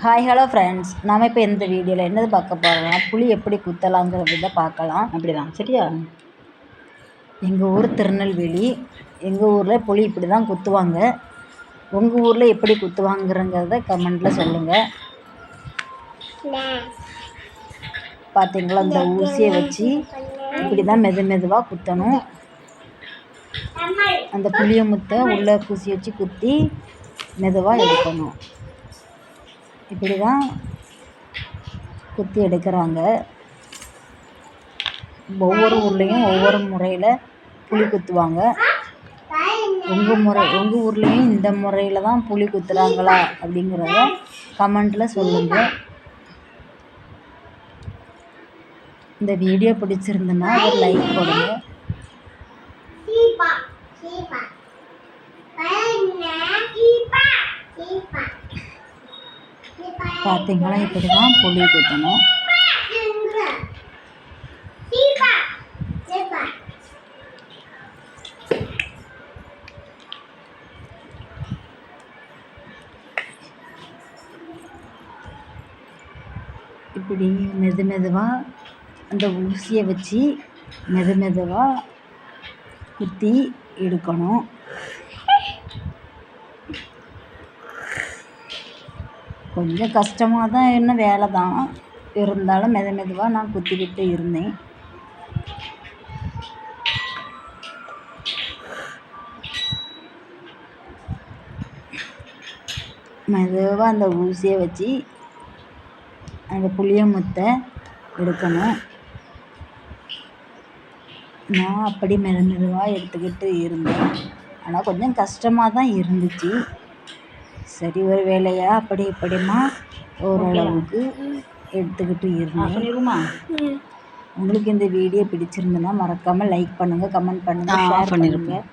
Hi hello friends, நாம் இப்போ இந்த வீடியோவில் என்னது பார்க்க போகிறோம்னா புளி எப்படி குத்தலாங்கிறத பார்க்கலாம். அப்படிதான் சரியா? எங்கள் ஊர் திருநெல்வேலி. எங்கள் ஊரில் புளி இப்படி தான் குத்துவாங்க. உங்கள் ஊரில் எப்படி குத்துவாங்கிறத கமெண்டில் சொல்லுங்கள். பார்த்தீங்களா, இந்த ஊசியை வச்சு இப்படி தான் மெதுவாக குத்தணும். அந்த புளியை முத்தை உள்ள ஊசி வச்சு குத்தி மெதுவாக எடுக்கணும். இப்படி தான் குத்தி எடுக்கிறாங்க. ஒவ்வொரு ஊர்லேயும் ஒவ்வொரு முறையில் புளி குத்துவாங்க. உங்கள் ஊர்லேயும் இந்த முறையில் தான் புளி குத்துறாங்களா அப்படிங்கிறத கமெண்டில் சொல்லுங்கள். இந்த வீடியோ பிடிச்சிருந்துன்னா ஒரு லைக் போடுங்க. பார்த்தீங்களா, இப்படி தான் புளி குத்தணும். இப்படி மெதுவாக அந்த ஊசியை வச்சு மெதுவாக குத்தி எடுக்கணும். கொஞ்சம் கஷ்டமாக தான் என்ன வேலை தான் இருந்தாலும் மெதுவாக நான் குத்திக்கிட்டு இருந்தேன். மெதுவாக அந்த ஊசியை வச்சு அந்த புளிய முத்தை எடுக்கணும். நான் அப்படி மெதுவாக எடுத்துக்கிட்டு இருந்தேன். ஆனால் கொஞ்சம் கஷ்டமாக தான் இருந்துச்சு. சரி, ஒரு வேலையாக அப்படி இப்படிமா ஓரளவுக்கு எடுத்துக்கிட்டு இருந்தேன். உங்களுக்கு இந்த வீடியோ பிடிச்சிருந்ததுன்னா மறக்காமல் லைக் பண்ணுங்கள், கமெண்ட் பண்ணுங்கள், ஷேர் பண்ணுங்கள்.